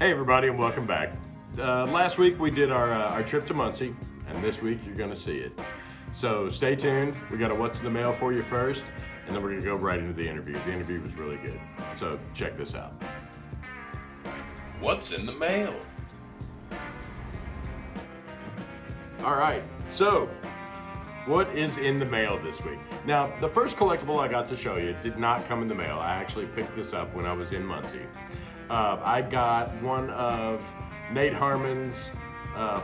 Hey everybody, and welcome back. Last week we did our trip to Muncie, and this week you're gonna see it. So stay tuned. We got a what's in the mail for you first, and then we're gonna go right into the interview. The interview was really good, so check this out. What's in the mail? All right, so what is in the mail this week? Now, the first collectible I got to show you did not come in the mail. I actually picked this up when I was in Muncie. I got one of Nate Harmon's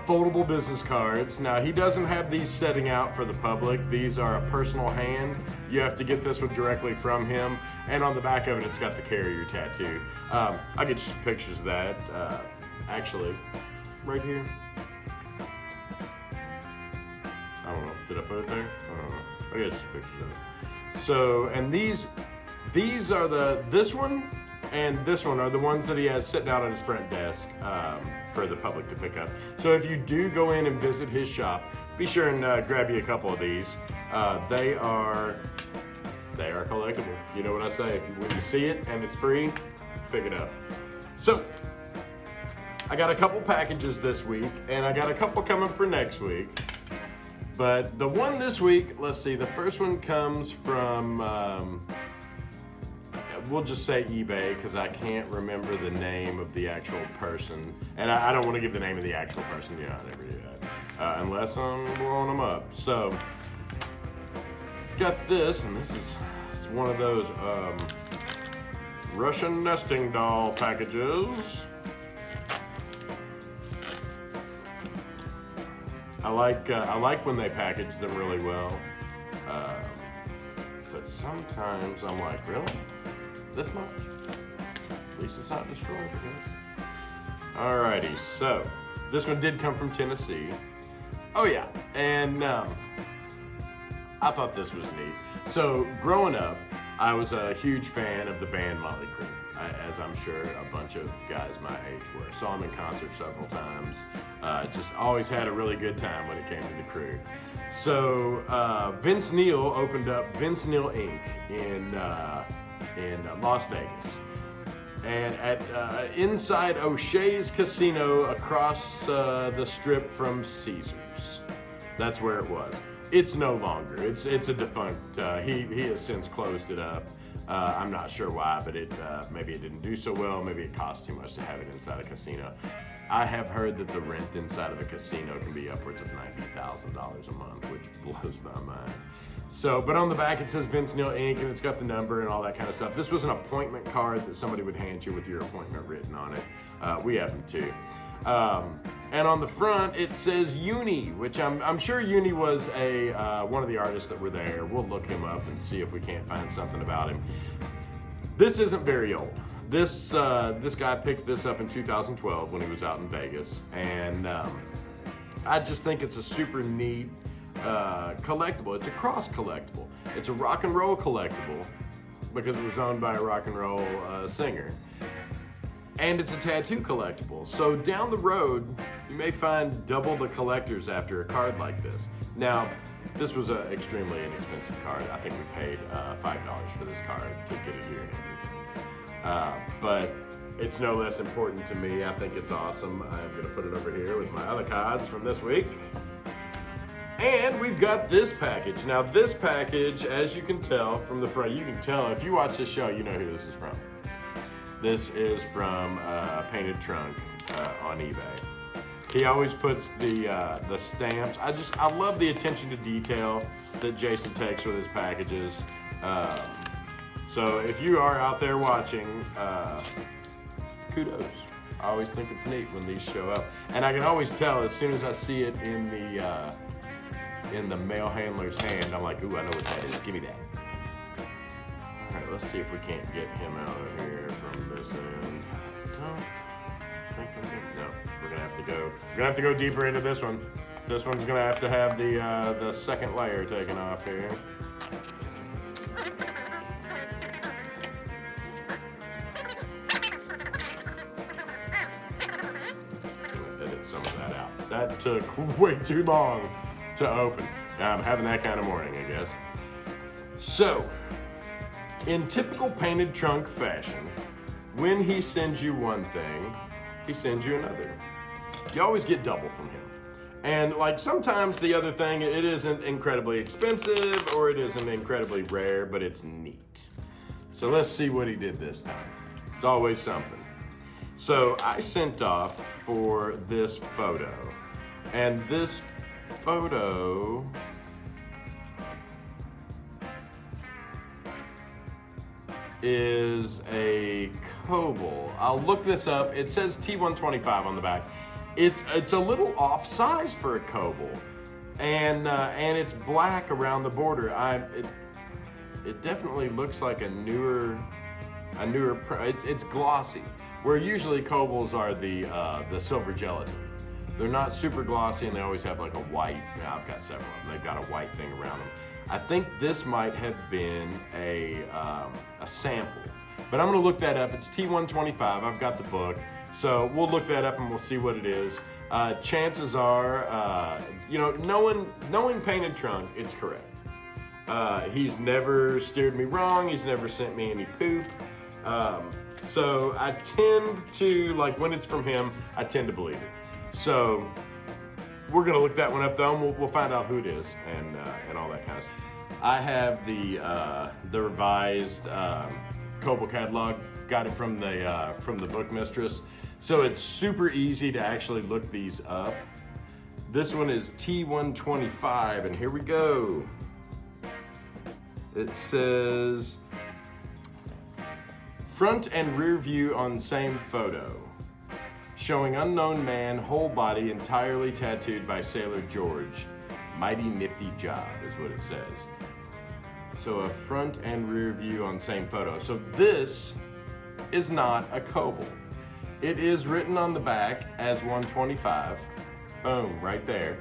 foldable business cards. Now, he doesn't have these setting out for the public. These are a personal hand. You have to get this one directly from him. And on the back of it, it's got the carrier tattoo. I'll get you some pictures of that. Actually, right here. I don't know, did I put it there? I don't know. I'll get you some pictures of it. So, and these are this one and this one are the ones that he has sitting out on his front desk for the public to pick up. So if you do go in and visit his shop, be sure and grab you a couple of these. They are collectible. You know what I say? When you see it and it's free, pick it up. So I got a couple packages this week, and I got a couple coming for next week. But the one this week, let's see, the first one comes from, we'll just say eBay, because I can't remember the name of the actual person. And I don't want to give the name of the actual person, you know, I never do that, unless I'm blowing them up. So, got this, and it's one of those Russian nesting doll packages. I like when they package them really well, but sometimes I'm like, really? This much? At least it's not destroyed. Alrighty, so this one did come from Tennessee. Oh yeah, and I thought this was neat. So growing up, I was a huge fan of the band Motley Crue, as I'm sure a bunch of guys my age were. Saw them in concert several times. Just always had a really good time when it came to the Crue. So Vince Neil opened up Vince Neil Inc. in Las Vegas, and at inside O'Shea's Casino across the strip from Caesars. That's where it was. It's no longer. It's a defunct. He has since closed it up. I'm not sure why, but maybe it didn't do so well. Maybe it cost too much to have it inside a casino. I have heard that the rent inside of a casino can be upwards of $90,000 a month, which blows my mind. So, but on the back it says Vince Neil Inc. and it's got the number and all that kind of stuff. This was an appointment card that somebody would hand you with your appointment written on it. We have them too. And on the front it says Uni, which I'm sure Uni was one of the artists that were there. We'll look him up and see if we can't find something about him. This isn't very old. This guy picked this up in 2012 when he was out in Vegas, and I just think it's a super neat collectible. It's a cross collectible. It's a rock and roll collectible because it was owned by a rock and roll singer. And it's a tattoo collectible. So down the road, you may find double the collectors after a card like this. Now, this was an extremely inexpensive card. I think we paid $5 for this card to get it here and everything. But it's no less important to me. I think it's awesome. I'm gonna put it over here with my other cards from this week. And we've got this package. Now this package, as you can tell from the front, you can tell if you watch this show, you know who this is from. This is from Painted Trunk on eBay. He always puts the stamps. I love the attention to detail that Jason takes with his packages. So if you are out there watching, kudos. I always think it's neat when these show up. And I can always tell as soon as I see it in the mail handler's hand, I'm like, ooh, I know what that is. Give me that. All right, let's see if we can't get him out of here from this end. No, we're gonna have to go. We're gonna have to go deeper into this one. This one's gonna have to have the second layer taken off here. Edit some of that out. That took way too long to open. I'm having that kind of morning, I guess. So, in typical Painted Trunk fashion, when he sends you one thing, he sends you another. You always get double from him. And like sometimes the other thing, it isn't incredibly expensive or it isn't incredibly rare, but it's neat. So let's see what he did this time. It's always something. So I sent off for this photo, and this photo is a Cobble. I'll look this up. It says T125 on the back. It's a little off size for a Cobble, and it's black around the border. It definitely looks like a newer. It's glossy. Where usually Cobbles are the silver gelatin. They're not super glossy, and they always have like a white. Now I've got several of them. They've got a white thing around them. I think this might have been a sample, but I'm gonna look that up. It's T125. I've got the book. So we'll look that up and we'll see what it is. Chances are, knowing Painted Trunk, it's correct. He's never steered me wrong. He's never sent me any poop. So I tend to, like when it's from him, I tend to believe it. So we're gonna look that one up though, and we'll find out who it is and all that kind of stuff. I have the revised Cobble catalog. Got it from the book mistress. So it's super easy to actually look these up. This one is T125, and here we go. It says, front and rear view on same photo, showing unknown man, whole body entirely tattooed by Sailor George. Mighty nifty job is what it says. So a front and rear view on same photo. So this is not a Cobble. It is written on the back as 125. Boom, right there.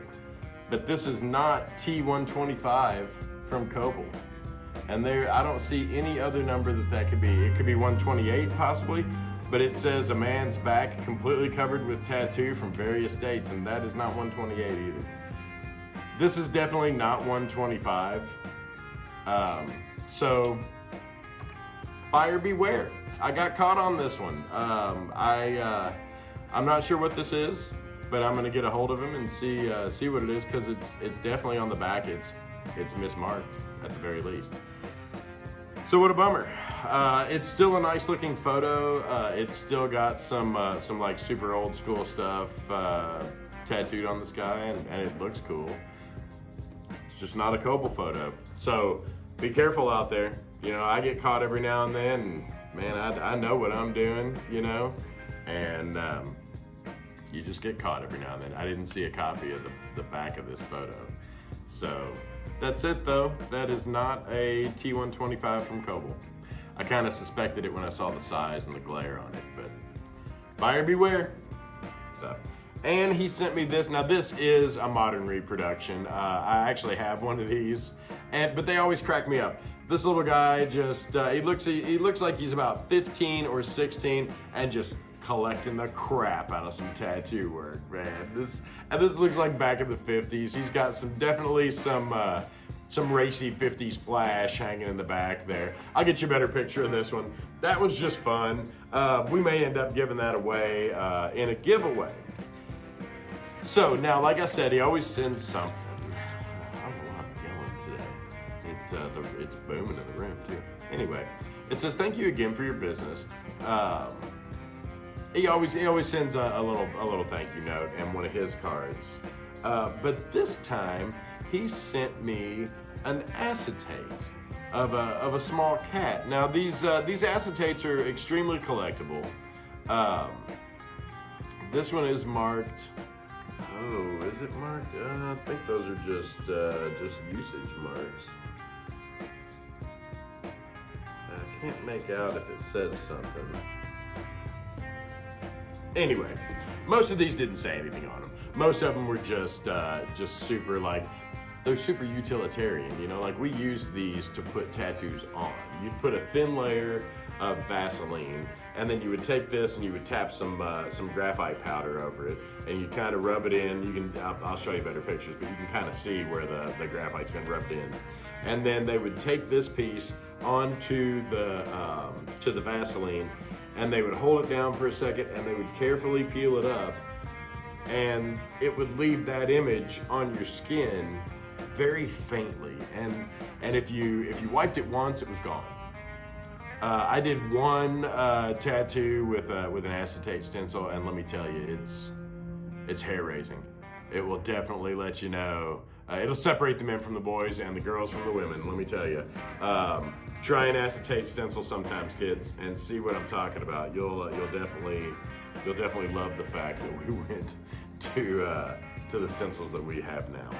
But this is not T125 from Cobble. And there, I don't see any other number that could be. It could be 128 possibly, but it says a man's back completely covered with tattoo from various dates, and that is not 128 either. This is definitely not 125. So buyer beware. I got caught on this one. I'm not sure what this is, but I'm gonna get a hold of him and see what it is, because it's definitely on the back. It's mismarked at the very least. So what a bummer. It's still a nice looking photo. It's still got some like super old school stuff tattooed on the sky, and it looks cool. It's just not a Cobble photo. So be careful out there. You know, I get caught every now and then, and man, I know what I'm doing, you know, and you just get caught every now and then. I didn't see a copy of the back of this photo. So that's it though. That is not a T125 from Cobble. I kind of suspected it when I saw the size and the glare on it, but buyer beware. So, and he sent me this. Now this is a modern reproduction. I actually have one of these, but they always crack me up. This little guy just, he looks like he's about 15 or 16 and just collecting the crap out of some tattoo work, man. This looks like back in the 50s. He's got definitely some racy 50s flash hanging in the back there. I'll get you a better picture of this one. That one's just fun. We may end up giving that away in a giveaway. So now, like I said, he always sends something. It's booming in the room too. Anyway, it says, thank you again for your business. He always sends a little thank you note and one of his cards. But this time he sent me an acetate of a small cat. Now these acetates are extremely collectible. This one is marked. Oh, is it marked? I think those are just usage marks. I can't make out if it says something. Anyway, most of these didn't say anything on them. Most of them were just super, like, they're super utilitarian, you know? Like, we use these to put tattoos on. You'd put a thin layer of Vaseline, and then you would take this and you would tap some graphite powder over it, and you kind of rub it in. You can, I'll show you better pictures, but you can kind of see where the graphite's been rubbed in. And then they would take this piece onto the Vaseline, and they would hold it down for a second, and they would carefully peel it up, and it would leave that image on your skin very faintly, and if you wiped it once, it was gone. I did one tattoo with an acetate stencil, and let me tell you, it's hair raising. It will definitely let you know. It'll separate the men from the boys and the girls from the women. Let me tell you. Try an acetate stencil sometimes, kids, and see what I'm talking about. You'll definitely love the fact that we went to the stencils that we have now.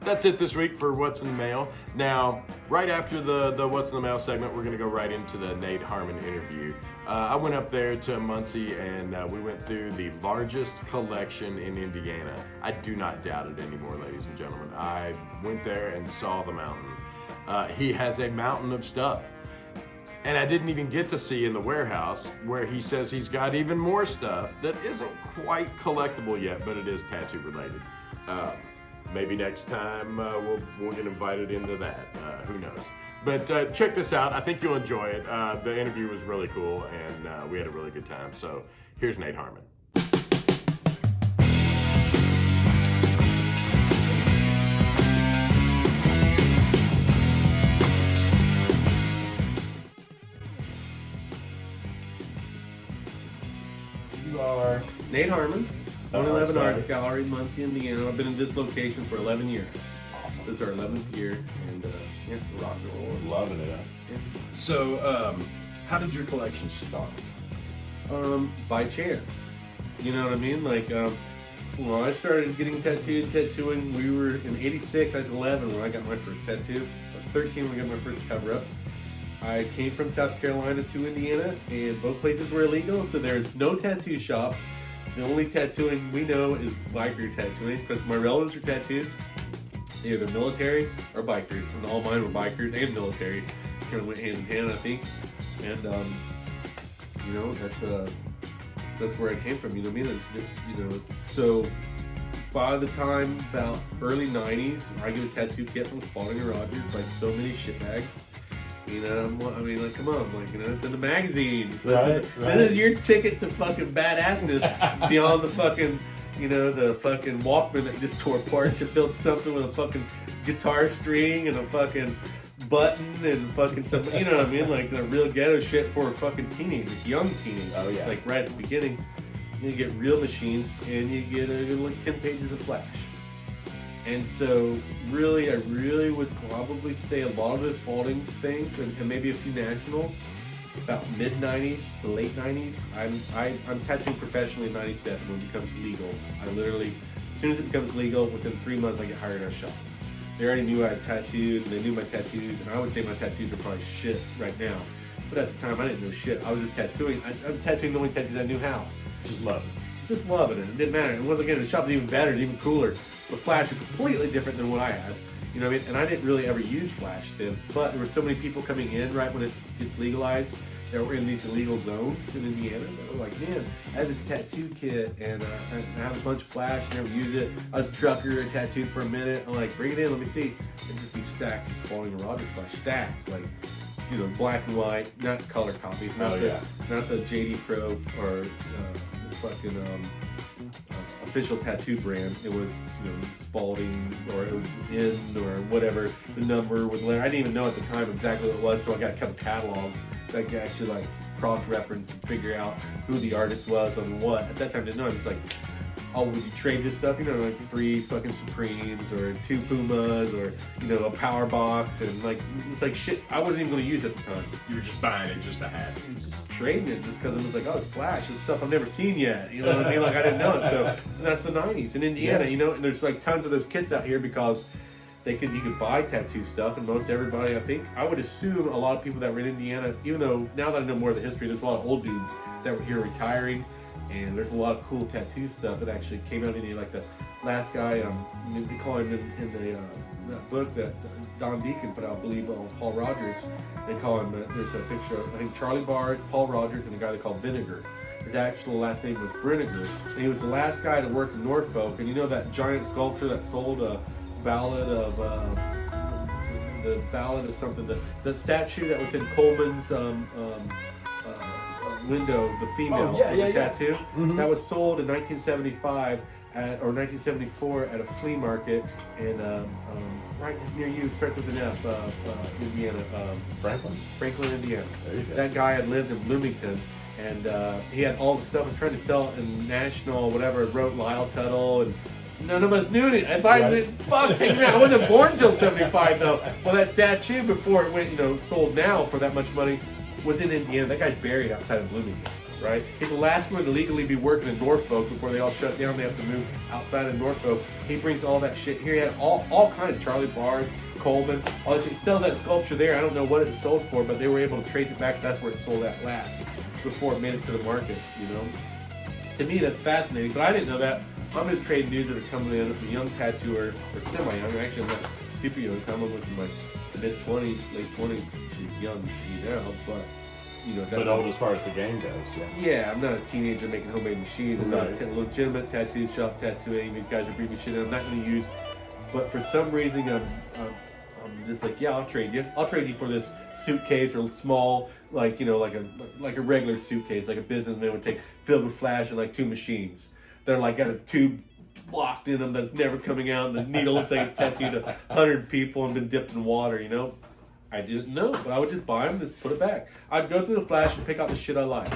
That's it this week for What's in the Mail. Now, right after the What's in the Mail segment, we're going to go right into the Nate Harmon interview. I went up there to Muncie, and we went through the largest collection in Indiana. I do not doubt it anymore, ladies and gentlemen. I went there and saw the mountain. He has a mountain of stuff. And I didn't even get to see in the warehouse where he says he's got even more stuff that isn't quite collectible yet, but it is tattoo related. Maybe next time we'll get invited into that. Who knows? But check this out. I think you'll enjoy it. The interview was really cool, and we had a really good time. So here's Nate Harmon. You are Nate Harmon. 111 Arts Gallery, Muncie, Indiana. I've been in this location for 11 years. Awesome. This is our 11th year, and yeah, rock and roll. Loving it. Yeah. So, how did your collection start? By chance. You know what I mean? Like, well, I started getting tattooing. We were in '86. I was 11 when I got my first tattoo. I was 13 when I got my first cover-up. I came from South Carolina to Indiana, and both places were illegal, so there's no tattoo shops. The only tattooing we know is biker tattooing, because my relatives are tattooed, either military or bikers, and all mine were bikers and military. Kind of went hand in hand, I think. And you know, that's where I came from. You know what I mean? You know, so by the time about early '90s, I get a tattoo kit from Spalding and Rogers, like so many shitbags. You know, I mean, like, come on, like, you know, it's in the magazines. Right. This is your ticket to fucking badassness beyond the fucking, you know, the fucking Walkman that you just tore apart to build something with a fucking guitar string and a fucking button and fucking something, you know what I mean? Like, the real ghetto shit for a fucking teenager, young teenagers. Oh, yeah. Like, right at the beginning, you get real machines and you get like 10 pages of flash. And so, really, I really would probably say a lot of the Spalding things, and maybe a few nationals, about mid-90s to late 90s. I'm tattooing professionally in '97 when it becomes legal. I literally, as soon as it becomes legal, within 3 months I get hired at a shop. They already knew I had tattooed, and they knew my tattoos, and I would say my tattoos are probably shit right now. But at the time, I didn't know shit. I was just tattooing. I was tattooing the only tattoos I knew how. Just love it. Just loving it. It didn't matter. And once again, the shop was even better, even cooler. The flash is completely different than what I had. You know what I mean? And I didn't really ever use flash then, but there were so many people coming in right when it gets legalized that were in these illegal zones in Indiana. They were like, man, I have this tattoo kit and I have a bunch of flash, never used it. I was a trucker, I tattooed for a minute. I'm like, bring it in, let me see. It'd just be stacks of Spalding and Rogers flash, stacks, like, you know, black and white, not color copies, not the JD Pro or fucking official tattoo brand. It was, you know, Spalding, or it was In, or whatever the number with letter. I didn't even know at the time exactly what it was until I got a couple catalogs that I could actually like cross-reference and figure out who the artist was on what. At that time, I didn't know. I was like, oh, would you trade this stuff? You know, like 3 fucking Supremes or 2 Pumas or, you know, a power box, and like, it's like shit I wasn't even going to use at the time. You were just buying it just to have it. Just trading it just because it was like, oh, it's flash. It's stuff I've never seen yet. You know what I mean? Like, I didn't know it. So, and that's the 90s in Indiana, you know, and there's like tons of those kits out here because you could buy tattoo stuff, and most everybody, I think, I would assume a lot of people that were in Indiana, even though now that I know more of the history, there's a lot of old dudes that were here retiring. And there's a lot of cool tattoo stuff that actually came out in India, like the last guy, they call him in the that book that Don Deacon put out, I believe, Paul Rogers. They call him, there's a picture of, I think, Charlie Bars, Paul Rogers, and a guy they call Vinegar. His actual last name was Brinegar, and he was the last guy to work in Norfolk. And you know that giant sculptor that sold a ballad of, the Ballad of something. The statue that was in Coleman's window, the female with the tattoo, that was sold in 1975 or 1974 at a flea market in right just near you. Starts with an F, Indiana. Franklin, Indiana. There you go. That guy had lived in Bloomington. And he had all the stuff. Was trying to sell it in National, whatever. Wrote Lyle Tuttle, and none of us knew it. If I I wasn't born until '75 though. Well, that statue before it went, sold now for that much money, was in Indiana. That guy's buried outside of Bloomington, right? He's the last one to legally be working in Norfolk before they all shut down. They have to move outside of Norfolk. He brings all that shit here. He had all kinds of Charlie Bard, Coleman, all this shit. He sells that sculpture there. I don't know what it sold for, but they were able to trace it back. That's where it sold at last, before it made it to the market, To me, that's fascinating, but I didn't know that. I'm just trading dudes that are coming in, a young tattooer, or semi-young. Actually, I'm not super young. I was in my mid-20s, late 20s. She's young to me now, but, But old as far as the game goes, Yeah, I'm not a teenager making homemade machines. I'm not a legitimate tattoo shop tattooing. These guys are bringing shit in I'm not going to use. But for some reason, I'm just like, yeah, I'll trade you. I'll trade you for this suitcase or small, like a regular suitcase, like a businessman would take, filled with flash and like 2 machines. They're like got a tube blocked in them that's never coming out. And the needle looks like it's tattooed to 100 people and been dipped in water. I didn't know, but I would just buy them and just put it back. I'd go through the flash and pick out the shit I liked.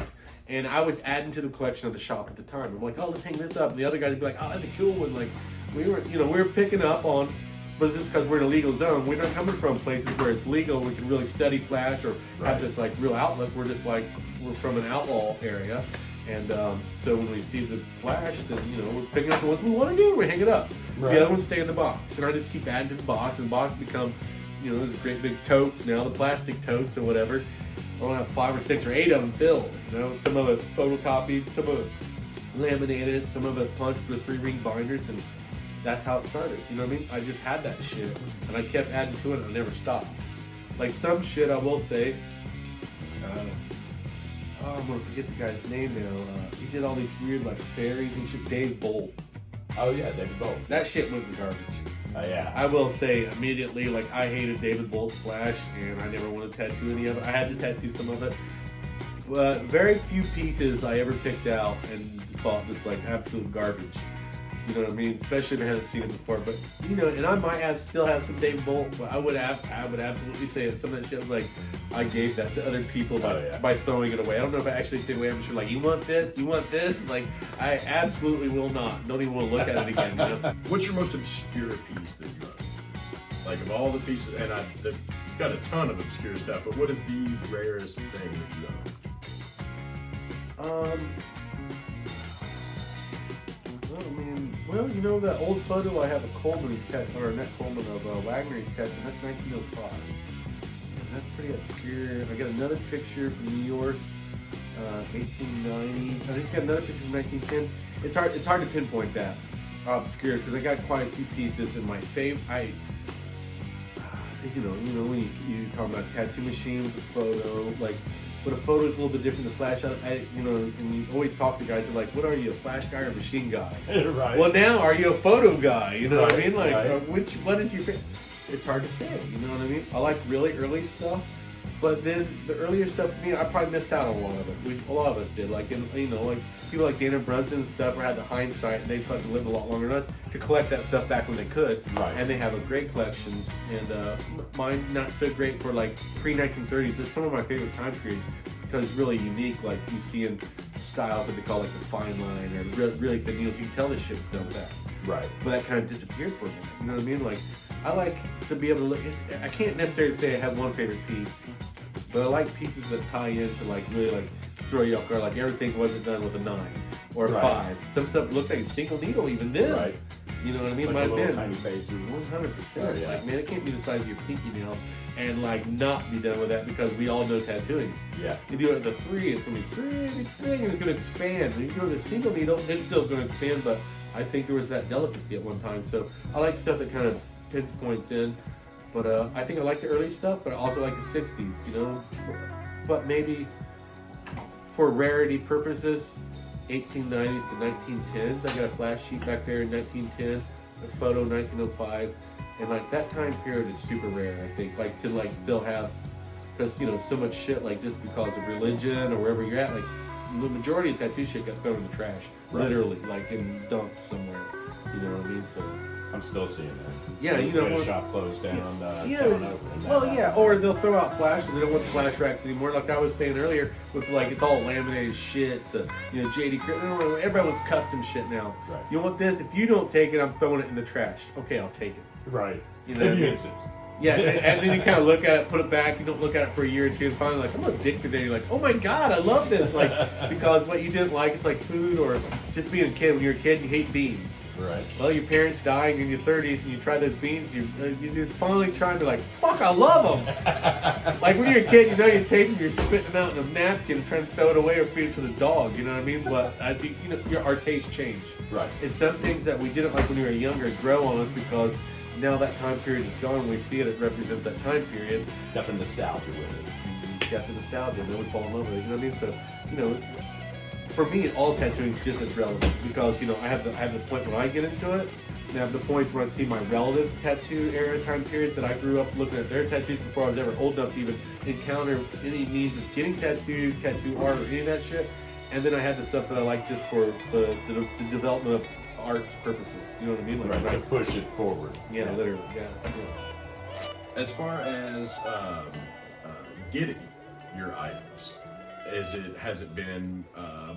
And I was adding to the collection of the shop at the time. I'm like, oh, let's hang this up. And the other guys would be like, oh, that's a cool one. Like, we were picking up on. But just because we're in a legal zone, we're not coming from places where it's legal. We can really study flash or have this like real outlet. We're just like we're from an outlaw area, and so when we see the flash, then we're picking up the ones we want to do. We hang it up. Right. The other ones stay in the box, and I just keep adding to the box, and the box become there's great big totes now, the plastic totes or whatever. I'll have 5 or 6 or 8 of them filled. Some of it photocopied, some of it laminated, some of it punched with 3-ring binders, and that's how it started. You know what I mean? I just had that shit, and I kept adding to it, and I never stopped. Like some shit, I will say. I'm gonna forget the guy's name now. He did all these weird like fairies and shit. Dave Bolt. Oh yeah, David Bolt. That shit went in garbage. Oh yeah. I will say immediately, like I hated David Bolt's flash, and I never wanted to tattoo any of it. I had to tattoo some of it, but very few pieces I ever picked out and thought was like absolute garbage. You know what I mean? Especially if I hadn't seen it before. But and I might still have some David Bolt, but I would absolutely say that some of that shit was like I gave that to other people by throwing it away. I don't know if I actually threw it away. I'm sure like you want this? Like I absolutely will not. Don't even want to look at it again. What's your most obscure piece that you own? Like of all the pieces, and I've got a ton of obscure stuff, but what is the rarest thing that you own? Well, that old photo I have of Coleman, or not Coleman, of Wagner's catching, that's 1905. And that's pretty obscure. I got another picture from New York, 1890. I just got another picture from 1910. It's hard to pinpoint that obscure because I got quite a few pieces in my favorite. When you talk about tattoo machine with a photo, like. But a photo is a little bit different than flash. And you always talk to guys who are like, what are you, a flash guy or a machine guy? Right. Well, now, are you a photo guy? You know what I mean? Like, what is your favorite? It's hard to say, you know what I mean? I like really early stuff, but then the earlier stuff for me, I probably missed out on a lot of it. A lot of us did. Like, like people like Dana Brunson and stuff had the hindsight, and they fucking lived a lot longer than us to collect that stuff back when they could. Right. And they have a great collections, and mine not so great for like pre-1930s. It's some of my favorite time periods because it's really unique. Like you see in styles that they call like the fine line or really thin needles. You can tell this shit's done with that. Right. But that kind of disappeared for me. You know what I mean? Like I like to be able to look. I can't necessarily say I have one favorite piece, but I like pieces that tie into like really like throw you off guard. Like everything wasn't done with a 9 or a 5. Some stuff looks like a single needle even then. Right. You know what I mean? Like little tiny faces. 100%. Yeah. Like man, it can't be the size of your pinky nail and like not be done with that because we all know tattooing. Yeah. You do it at the 3, it's gonna be pretty big and it's gonna expand. When you go to the single needle, it's still gonna expand, but I think there was that delicacy at one time. So I like stuff that kind of pinpoints in. But I think I like the early stuff, but I also like the 60s, But maybe for rarity purposes, 1890s to 1910s. I got a flash sheet back there in 1910, a photo 1905. And like that time period is super rare, I think, like to like still have, because you know, so much shit, like just because of religion or wherever you're at, like the majority of tattoo shit got thrown in the trash, literally, like in dumped somewhere. You know what I mean? So I'm still seeing that. yeah, you know, the shop closed down. Or they'll throw out flash. They don't want the flash racks anymore. Like I was saying earlier, with like it's all laminated shit. So, you know, JD, everybody wants custom shit now. Right. You want this? If you don't take it, I'm throwing it in the trash. Okay, I'll take it. Right. You know, if you insist. Yeah, and then you kind of look at it, put it back. You don't look at it for a year or two, and finally, like, I'm addicted. Then you're like, oh my god, I love this. Like, because what you didn't like, it's like food or just being a kid. When you're a kid, you hate beans. Right. Well, your parents dying in your 30s, and you try those beans. You're just finally trying to like, fuck, I love them. Like when you're a kid, you know you taste them, you're spitting them out in a napkin, trying to throw it away or feed it to the dog. You know what I mean? But as you know, our tastes change. Right. It's some things that we didn't like when we were younger grow on us because now that time period is gone. We see it. It represents that time period. Got the nostalgia with it. Got the nostalgia, and then we fall in love with it. You know what I mean? So, you know, for me, all tattooing is just as relevant because you know I have the point when I get into it, and I have the points when I see my relatives' tattoo era time periods that I grew up looking at their tattoos before I was ever old enough to even encounter any needs of getting tattooed, tattoo art, or any of that shit. And then I had the stuff that I like just for the development of arts purposes. You know what I mean? Like, right. To push it forward. Yeah, literally. Yeah. As far as getting your items, has it been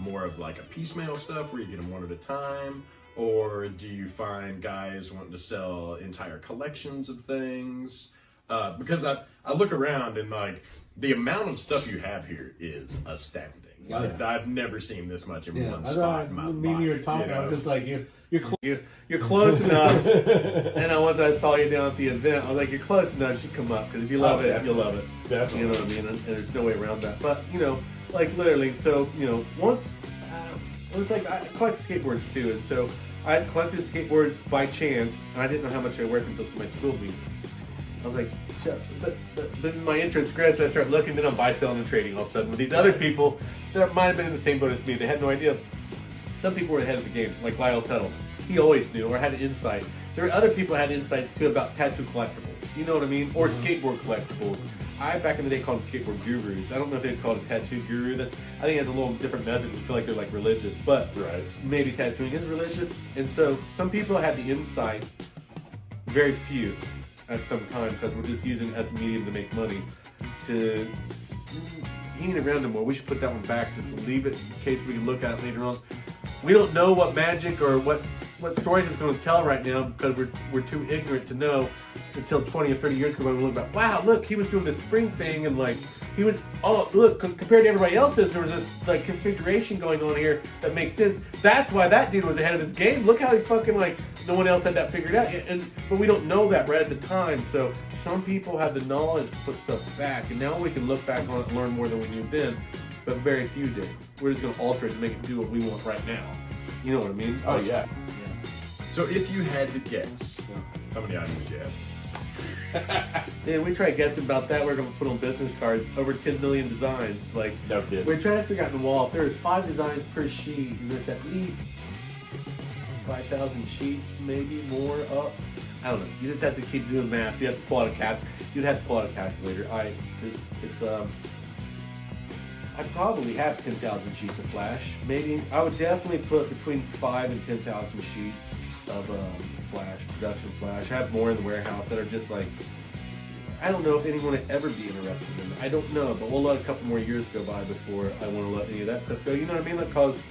more of like a piecemeal stuff where you get them one at a time, or do you find guys wanting to sell entire collections of things? Because I look around and like the amount of stuff you have here is astounding. Yeah. I've never seen this much in one spot. In my me and you were life, talking. you I was know? just like, You're close enough. And once I saw you down at the event, I was like, you're close enough. You come up because if you love it, you'll love it. Definitely. You know what I mean? And there's no way around that. But you know, like literally, so you know, once it was like I collect skateboards too, and so I collected skateboards by chance, and I didn't know how much they were worth until somebody schooled me. I was like, but then my interest grew, so I started looking, then I'm buy, selling, and trading all of a sudden with these other people that might have been in the same boat as me. They had no idea. Some people were ahead of the game, like Lyle Tuttle. He always knew or had an insight. There were other people who had insights too about tattoo collectibles. You know what I mean? Or skateboard collectibles. I back in the day called them skateboard gurus. I don't know if they'd call it a tattoo guru. I think it has a little different message. I feel like they're like religious, but maybe tattooing is religious. And so some people had the insight, very few at some time, because we're just using it as a medium to make money. To hanging around no more. We should put that one back. Just leave it in case we can look at it later on. We don't know what magic or what stories it's going to tell right now because we're too ignorant to know until 20 or 30 years ago when we look back. Wow, look, he was doing this spring thing and like he was. Oh, look, compared to everybody else's, there was this like configuration going on here that makes sense. That's why that dude was ahead of his game. Look how he fucking like no one else had that figured out. But we don't know that right at the time. So some people have the knowledge to put stuff back, and now we can look back on it and learn more than we knew then. But very few did. We're just going to alter it to make it do what we want right now. You know what I mean? Oh, yeah. So if you had to guess, how many items do you have? Yeah, we tried guessing about that. We're going to put on business cards over 10 million designs. Like, No kidding. we're trying to figure out in the wall if there's 5 designs per sheet, and there's at least 5,000 sheets, maybe more up. I don't know. You just have to keep doing math. You have to pull out a You'd have to pull out a calculator. I probably have 10,000 sheets of flash. Maybe I would definitely put between 5 and 10,000 sheets of flash, production flash. I have more in the warehouse that are just like, I don't know if anyone would ever be interested in them. I don't know, but we'll let a couple more years go by before I want to let any of that stuff go. You know what I mean? Because,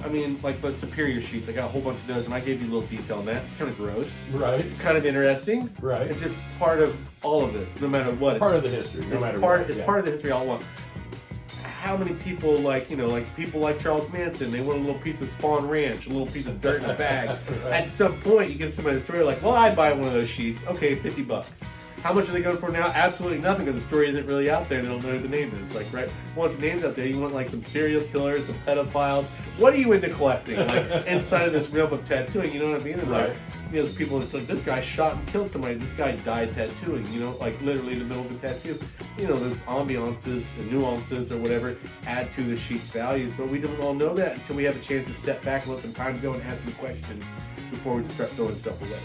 I mean, like the Superior sheets, I got a whole bunch of those, and I gave you a little detail on that. It's kind of gross. Right. Kind of interesting. Right. It's just part of all of this, no matter what. Part of the history, no matter what. what. It's part of the history all along. How many people like people like Charles Manson, they want a little piece of Spawn Ranch, a little piece of dirt in a bag. Right. At some point, you give somebody a story like, well, I'd buy one of those sheets. Okay, $50. How much are they going for now? Absolutely nothing, because the story isn't really out there. They don't know who the name is. Like, right? Once the name's out there, you want like some serial killers, some pedophiles. What are you into collecting? Like inside of this realm of tattooing, you know what I mean? And like, you know, people it's like this guy shot and killed somebody. This guy died tattooing. You know, like literally in the middle of a tattoo. You know, those ambiances and nuances or whatever add to the sheet's values. But we don't all know that until we have a chance to step back and let some time go and ask some questions before we just start throwing stuff away.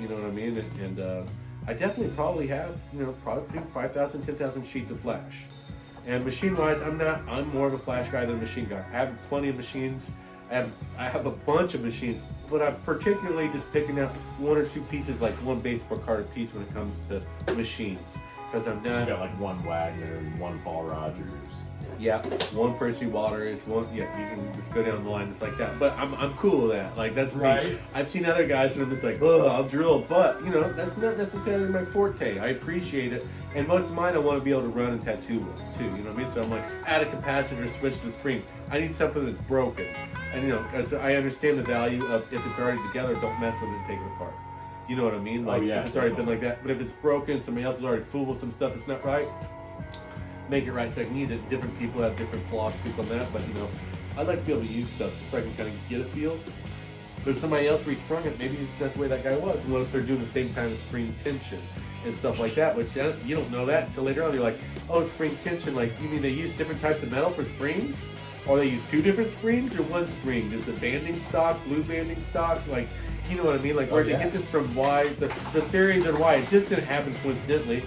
You know what I mean? And I definitely probably have, probably 5,000, 10,000 sheets of flash. And machine-wise, I'm more of a flash guy than a machine guy. I have plenty of machines. I have a bunch of machines, but I'm particularly just picking out 1 or 2 pieces, like one baseball card a piece when it comes to machines. Because I'm not. You got like 1 Wagner and 1 Paul Rogers. Yeah, 1 Percy Waters, 1. Yeah, you can just go down the line just like that. But I'm cool with that. Like that's right. Me. I've seen other guys and I'm just like, oh, I'll drill, but that's not necessarily my forte. I appreciate it, and most of mine I want to be able to run and tattoo with too. You know what I mean? So I'm like, add a capacitor, switch the springs. I need something that's broken, and because I understand the value of if it's already together, don't mess with it, take it apart. You know what I mean? Like if it's already been like that. But if it's broken, somebody else has already fooled with some stuff that's not right. Make it right so I can use it. Different people have different philosophies on that, but I'd like to be able to use stuff so I can kind of get a feel. But if somebody else resprung it, maybe it's not the way that guy was. And what if they're doing the same kind of spring tension and stuff like that, which you don't know that until later on. You're like, oh, spring tension, like you mean they use different types of metal for springs? Or they use 2 different springs or 1 spring? Is it banding stock, blue banding stock? Like, you know what I mean? Like, where'd they get this from? Why? The theories are why. It just didn't happen coincidentally,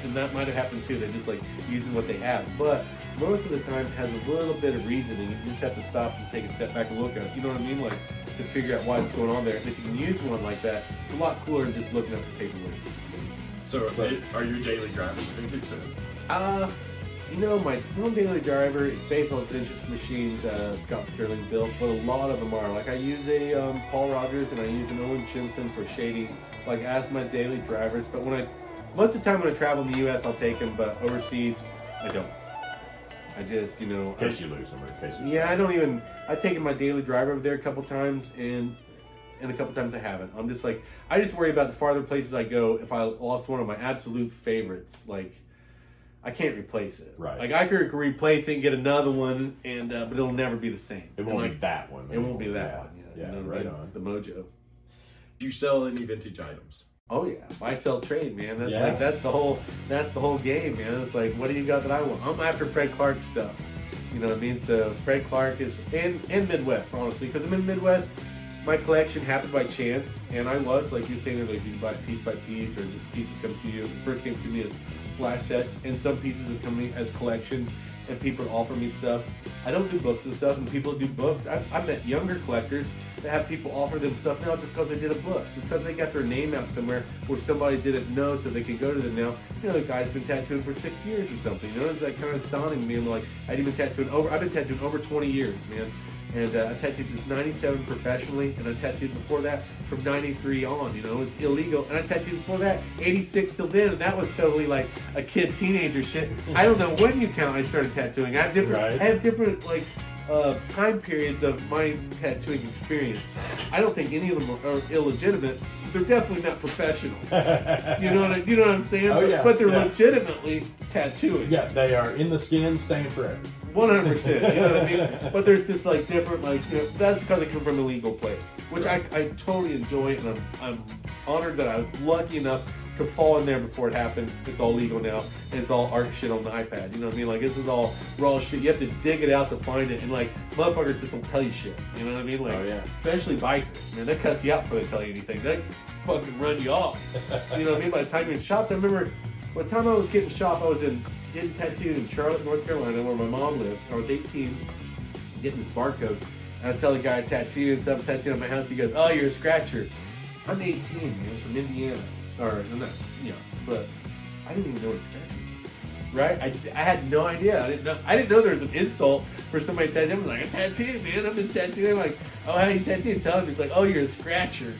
and that might have happened too. They're just like using what they have. But most of the time it has a little bit of reasoning. You just have to stop and take a step back and look at it. You know what I mean? Like, to figure out why it's going on there. And if you can use one like that, it's a lot cooler than just looking at the paperwork. So, are your daily drivers vintage too? My one daily driver is based on vintage machines Scott Sterling built, but a lot of them are. Like I use a Paul Rogers and I use an Owen Chinson for shading, like as my daily drivers. But most of the time when I travel in the U.S., I'll take them, but overseas, I don't. I just, in case you lose them or in case you I've taken my daily driver over there a couple times and a couple times I haven't. I'm just like, I just worry about the farther places I go if I lost one of my absolute favorites, like, I can't replace it. Right. Like I could replace it and get another one, and but it'll never be the same. It won't be that one. It won't be that one. Yeah, right on. The mojo. Do you sell any vintage items? Oh yeah, buy, sell, trade, man. That's the whole game, man. It's like, what do you got that I want? I'm after Fred Clark stuff. You know what I mean? So Fred Clark is in Midwest, honestly, because I'm in the Midwest. My collection happened by chance, and I was, like you're saying, like you can buy piece by piece, or just pieces come to you. The first came to me as flash sets, and some pieces have come to me as collections, and people offer me stuff. I don't do books and stuff, and people do books. I've met younger collectors that have people offer them stuff now just because they did a book, just because they got their name out somewhere where somebody didn't know, so they can go to them now. The guy's been tattooing for 6 years or something. It's like kind of astounding to me. And like, I've been tattooing over 20 years, man. And I tattooed since 97 professionally, and I tattooed before that from 93 on, it's illegal. And I tattooed before that, 86 till then, and that was totally like a kid, teenager shit. I don't know when you count I started tattooing. I have different time periods of my tattooing experience. I don't think any of them are illegitimate. They're definitely not professional. You know what I'm saying? Oh, yeah. But they're legitimately tattooing. Yeah, they are in the skin, staying forever. 100%, you know what I mean? But there's just like different, that's because they come from a legal place, which I totally enjoy, and I'm honored that I was lucky enough to fall in there before it happened. It's all legal now, and it's all art shit on the iPad, you know what I mean? Like, this is all raw shit. You have to dig it out to find it, and like, motherfuckers just don't tell you shit, you know what I mean? Like, especially bikers, man, they cuss you out before they tell you anything. They fucking run you off, you know what I mean? By the time you're in shops, I remember, by the time I was getting shop, I was getting tattooed in Charlotte, North Carolina, where my mom lived. I was 18, getting this barcode. And I tell the guy I tattooed stuff, tattooed on my house. He goes, "Oh, you're a scratcher." I'm 18, man, from Indiana. But I didn't even know what a scratcher was. Right? I had no idea. I didn't know there was an insult for somebody tattooing. I was like, "A tattoo, man. I've been tattooing." Like, "Oh, how you tattooed?" Tell him. He's like, "Oh, you're a scratcher."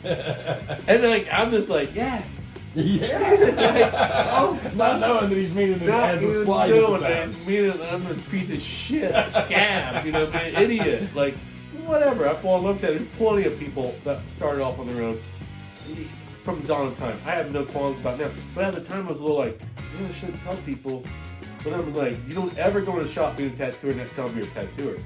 And like, I'm just like, "Yeah." Not knowing that he's meaning it as a slight. Meaning I'm a piece of shit, scab, an idiot. Like, whatever. I've fallen in love with that. There's plenty of people that started off on their own from the dawn of time. I have no qualms about them. But at the time, I was a little like, I shouldn't tell people. But I'm like, you don't ever go in a shop being a tattooer and not tell me you're a tattooer.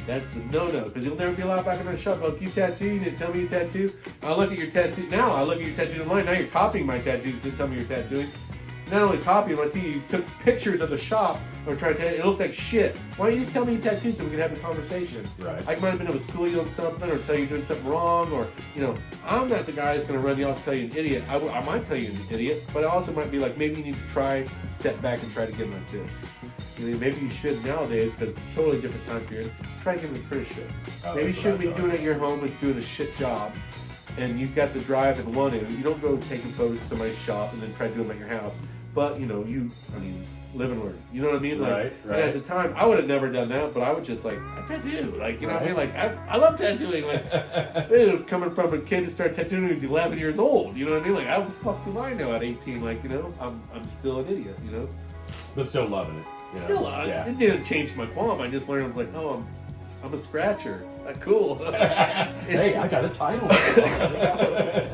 That's the no-no, because you'll never be allowed back in the shop. Like, you tattoo, you didn't tell me you tattoo. I look at your tattoo, now I look at your tattoo online, now you're copying my tattoos, didn't tell me you're tattooing. not only copy them, I see you took pictures of the shop or tried to, it looks like shit. Why don't you just tell me you tattooed so we can have the conversation? Right. I might have been able to school you on something or tell you you're doing something wrong, or, you know, I'm not the guy that's going to run you off and tell you an idiot. I might tell you an idiot, but I also might be like, maybe you need to try, step back and try to get like this. You know, maybe you should nowadays, but it's a totally different time period. Try to give them a criticism. Maybe you shouldn't be doing it at your home and doing a shit job. And you've got the drive and want to. You don't go taking photos of somebody's shop and then try to do them at your house. But, you know, live and learn. You know what I mean? Like, right. And at the time, I would have never done that, but I would just like, I tattoo. Like, you know what I mean? Like, I love tattooing. Like, it was coming from a kid who started tattooing when he was 11 years old. You know what I mean? Like, how the fuck do I know at 18? Like, you know, I'm still an idiot, you know? But still loving it. You know? Still, it didn't change my qualm. I just learned, I was like, oh, I'm a scratcher. Like, cool. Hey, I got a title.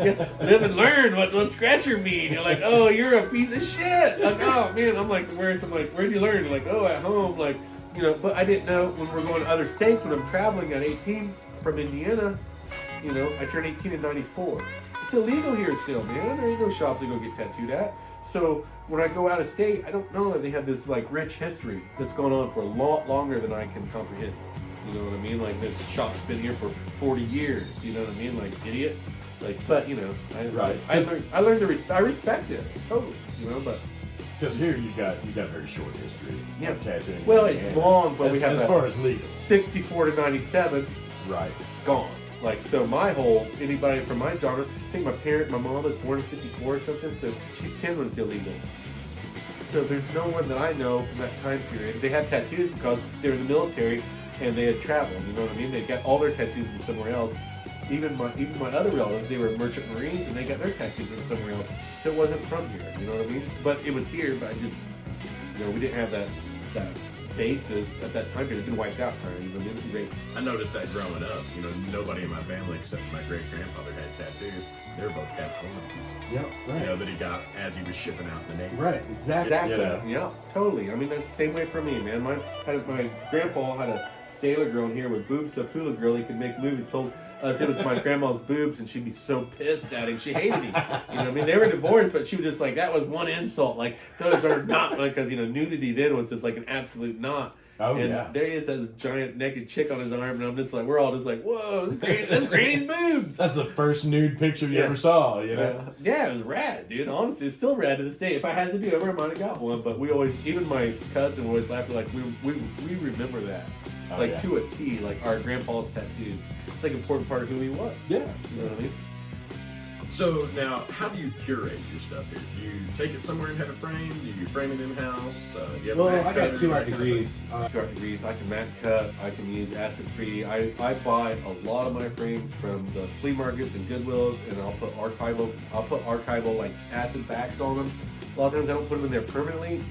Yeah, live and learn. What scratcher mean? You're like, oh, you're a piece of shit. Like, oh man, I'm like, where'd you learn? Like, oh, at home. Like, you know. But I didn't know when we're going to other states. When I'm traveling at 18 from Indiana, you know, I turned 18 in '94. It's illegal here still, man. There ain't no shops to go get tattooed at. So when I go out of state, I don't know that they have this like rich history that's going on for a lot longer than I can comprehend. You know what I mean? Like, this shop's been here for 40 years. You know what I mean? Like, idiot. Like, but you know, I learned to I respect it totally. You know, but because here you got very short history. Yeah. Tattooing. Well, it's long, but we have as far as legal. 64 to 97. Right. Gone. Like, so anybody from my genre, I think my mom was born in 54 or something, so she's 10 when it's illegal. So there's no one that I know from that time period. They had tattoos because they were in the military and they had traveled, you know what I mean? They got all their tattoos from somewhere else. Even my other relatives, they were merchant marines and they got their tattoos from somewhere else. So it wasn't from here, you know what I mean? But it was here, but I just, you know, we didn't have that basis at that time period. It's been wiped out, you know, it was great. I noticed that growing up, you know, nobody in my family except my great grandfather had tattoos. They were both Capitolina pieces. Yeah, right. You know, that he got as he was shipping out the Navy. Right, exactly. You know? Yeah, totally. I mean, that's the same way for me, man. My grandpa had a sailor girl in here with boobs of hula girl. He could make movies. Told us it was my grandma's boobs, and she'd be so pissed at him. She hated him. You know what I mean? They were divorced, but she was just like, that was one insult. Like, those are not, because, you know, nudity then was just like an absolute not. Oh, and yeah. there he is, has a giant naked chick on his arm, and I'm just like, we're all just like, whoa, that's Granny's boobs. That's the first nude picture you ever saw, you know? Yeah, it was rad, dude. Honestly, it's still rad to this day. If I had to do it, I might have got one, but we always, even my cousin always laughed, like, we remember that. To a T, like our grandpa's tattoos. It's like an important part of who he was. Yeah. You know what I mean? So now, how do you curate your stuff here? Do you take it somewhere and have it framed? Do you frame it in-house? Do you have a match I got cutter? 2 art degrees. 2 art degrees. I can match cut. I can use acid free. I buy a lot of my frames from the flea markets and Goodwills, and I'll put archival like acid backs on them. A lot of times I don't put them in there permanently.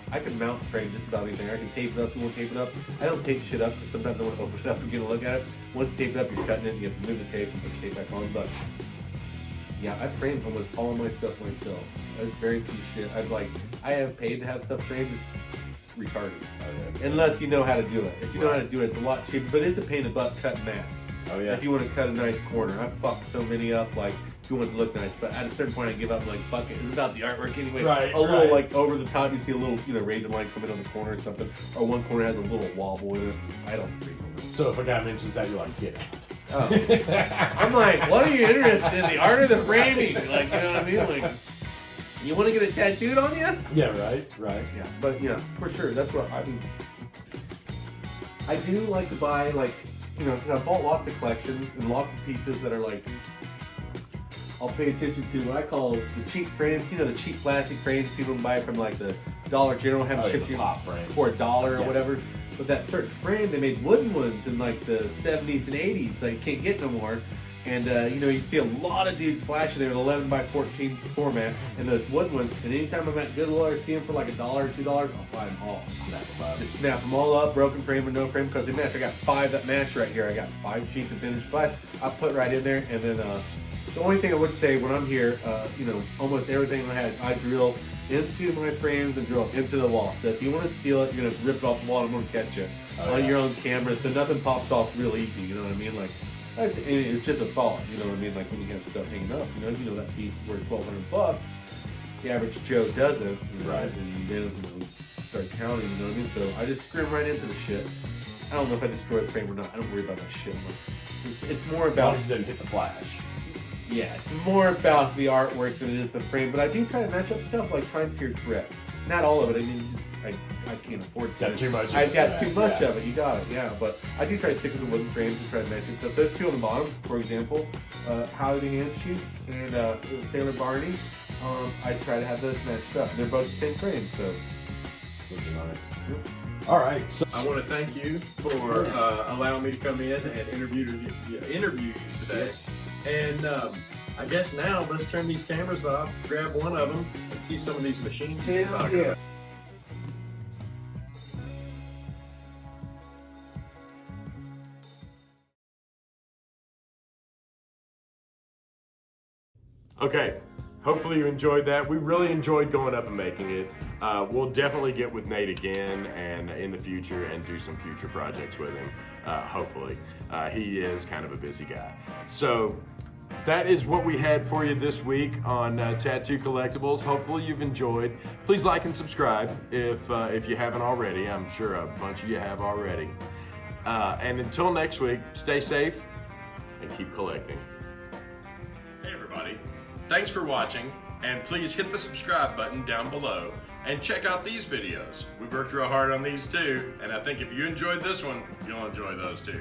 I can mount the frame just about anything. I can tape it up. You want to tape it up? I don't tape shit up because sometimes I want to open it up and get a look at it. Once you tape it up, you're cutting it. You have to move the tape and put the tape back on. But yeah, I framed almost all my stuff myself. That's very few shit. I have paid to have stuff framed. It's retarded. Unless you know how to do it. If you know how to do it, it's a lot cheaper. But it's a pain in the butt cutting mats. Oh yeah. If you want to cut a nice corner, I've fucked so many up. Like, if you want it to look nice, but at a certain point, I give up. Like, fuck it. It's about the artwork anyway. Right. A little like over the top, you see a little, you know, razor line coming on the corner or something, or one corner has a little wobble in it. I don't freaking know. So if a guy mentions that, you're like, get out. Oh. I'm like, what are you interested in? The art of the framing? Like, you know what I mean? Like, you want to get it tattooed on you? Yeah, right. Yeah, but yeah, for sure. That's what I mean. I do like to buy, like, you know, because I bought lots of collections and lots of pieces that are like, I'll pay attention to what I call the cheap frames. You know, the cheap plastic frames people can buy from like the Dollar General, have them shipped for $1 or whatever. But that certain frame, they made wooden ones in like the 70s and 80s that you can't get no more. And, you know, you see a lot of dudes flashing there with 11 by 14 format and those wooden ones. And anytime I'm at Goodwill or see them for like $1 or $2, I'll buy them all. Just snap them all up, broken frame or no frame, because they match. I got 5 that match right here. I got 5 sheets of finished flash. I put right in there. And then the only thing I would say when I'm here, you know, almost everything I drill into my frames and drill into the wall. So if you want to steal it, you're going to rip it off the wall. I'm going to catch you on your own camera. So nothing pops off real easy. You know what I mean? Like, it's just a thought, you know what I mean? Like when you have stuff hanging up, you know that piece is worth $1,200. the average Joe doesn't. You know, Right. And then start counting. You know what I mean? So I just scream right into the shit. I don't know if I destroy the frame or not. I don't worry about that shit. It's more about. It didn't hit the flash. Yeah, it's more about the artwork than it is the frame. But I do try to match up stuff like time period correct. Not all of it. I mean, I can't afford to. Got too much. I've got too much Yeah. of it. You got it. Yeah, but I do try to stick with the wooden frames and try to match it. So those two on the bottom, for example, Holiday Hand Shoots and Sailor Barney. I try to have those matched up. They're both the same frame, so. All right. So I want to thank you for allowing me to come in and interview you today. And I guess now let's turn these cameras off, grab one of them, and see some of these machines. Yeah. Okay, hopefully you enjoyed that. We really enjoyed going up and making it. We'll definitely get with Nate again and in the future and do some future projects with him, hopefully. He is kind of a busy guy. So that is what we had for you this week on Tattoo Collectables. Hopefully you've enjoyed. Please like and subscribe if you haven't already. I'm sure a bunch of you have already. And until next week, stay safe and keep collecting. Hey everybody. Thanks for watching, and please hit the subscribe button down below and check out these videos. We've worked real hard on these too, and I think if you enjoyed this one, you'll enjoy those too.